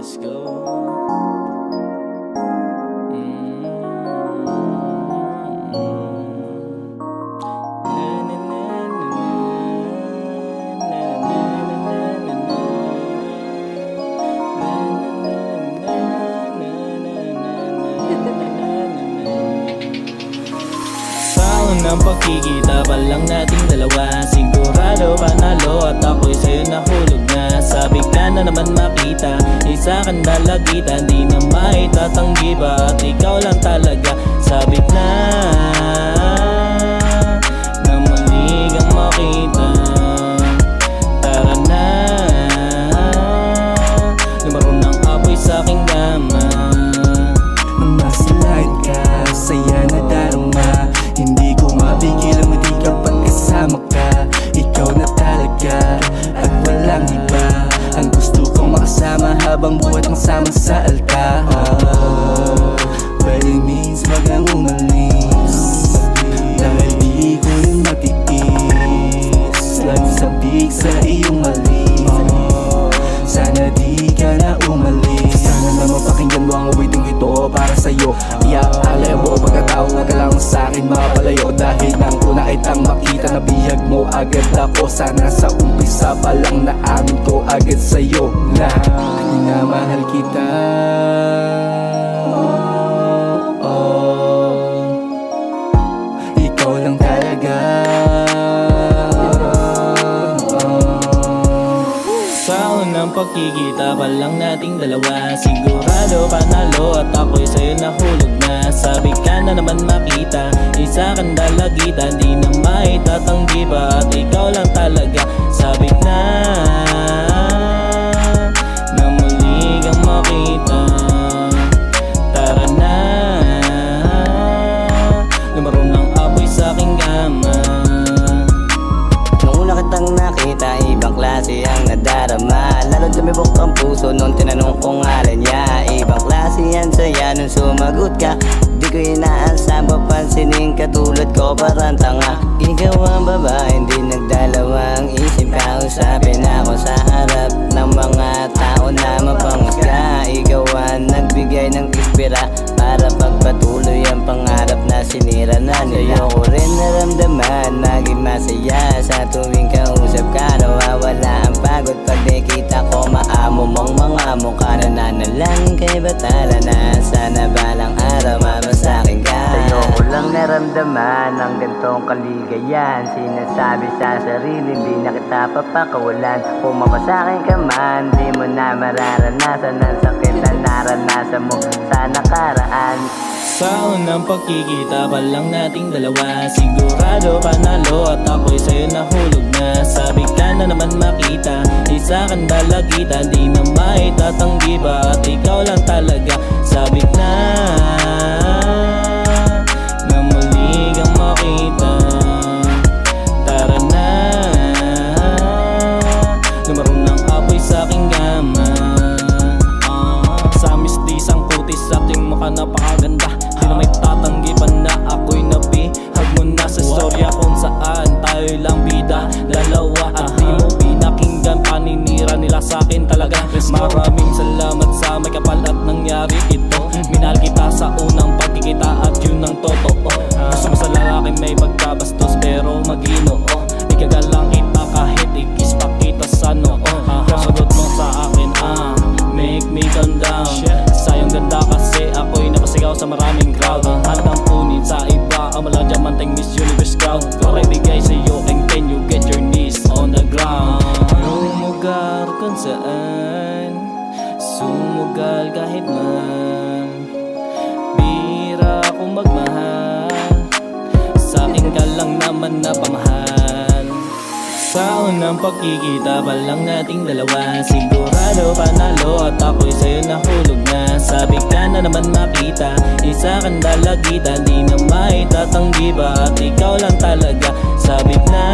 Let's go. Ng pagkikita pa lang nating dalawa, sigurado panalo at ako'y sa'yo nahulog na. Sabik ka na naman makita, isa kang dalagitan, di na maitatanggi ba at ikaw lang talaga. Sabik na muli kang makita, tara na, lumaro ng apoy sa'king gama. Masalahit ka, saya na darama, hindi ko mapigil ang hindi ka pagkasama ka. Ikaw na talaga at walang iba, ang gusto kong makasama habang buhat masama sa alta. By any means wag kang umalis, dahil di ko yung matiis. Nagsabik sa iyong mali, sana di ka na umalis. Sana na mapakinggan mo ang awiting ito para sa'yo. Iaalay mo pagkatao nga lang sa'kin mapalayo, dahil nang una ay tang makita na bihag mo agad ako. Sana sa umpisa pa lang na amin ko agad sa'yo na minamahal kita. Ikaw lang talaga. Sa unang pagkikita pa lang nating dalawa, sigurado panalo at ako'y sa'yo nahulog na. Sabik ka na naman makita, isa kang dalagitan, di na maitatanggi ba at ikaw lang talaga. Sabik na muli kang makita, tara na, lumaro ng apoy sa'king gama. Nung una kitang nakita, ibang klase ang nadarama, lalo tumibok ang puso nung tinanong kong ngalan niya. Ibang klase ang saya nung sumagot ka, di ko inaasang papansinin katulad ko parang tanga. Ikaw ang babae, hindi nagdalawang isip, kausapin ako sa harap ng mga tao na mapanghusga. Ikaw ang nagbigay ng ispira para pagpatuloy ang pangarap na sinira na nila. Ayoko rin naramdaman maging masaya sa tuwing kausap ka. Nawawala ang pagod pag nakita ko maamo mong mga mukha. Nananalangin kay batala na sana balang araw mamasakin ka. Sa'yo ko lang naramdaman ang gantong kaligayan, sinasabi sa sarili di na kita papakawalan. Kung mamasakin ka man, di mo na mararanasan ang sakit na naranasan mo sa nakaraan. Sa unang pagkikita pa lang nating dalawa, sigurado panalo at ako'y sa'yo nahulog na. Sabik ka na naman makita, isa kang dalagitan, di na maitatanggi ba at ikaw lang talaga. Sabik na muli kang makita, tara na, lumaro ng apoy sa'king gama. Sa mistisang kutis sa ating mukha napakaganda, di na may tatanggi pa na ako'y nabihag mo na sa storya kung saan tayo lang bida dalawa at di mo pinakinggan paninira nila sa'kin talaga. Maraming salamat sa may kapal at nangyari ito. Minahal kita sa unang pagkikita at yun ang totoo. Gusto mo sa lalaki may pagkabastos pero maginoo, ikagalang kita kahit ikis pa kita sa noo. Pero sagot mo sa akin make me calm down. Sayang ganda kasi ako'y napasigaw sa maraming crowd. Handang punin sa iba ang maladyamanteng Miss Universe crowd. Para ibigay sa'yo and can you get your knees on the ground. Lumugar kung saan, sumugal kahit man, bira akong magmahal, sa'kin ka lang naman na pamahal. Sa unang pagkikita pa lang nating dalawa, sigurado panalo at ako'y sa'yo nahulog na. Sabik ka na naman makita, isa kang dalagitan, di na maitatanggi ba at ikaw lang talaga. Sabik na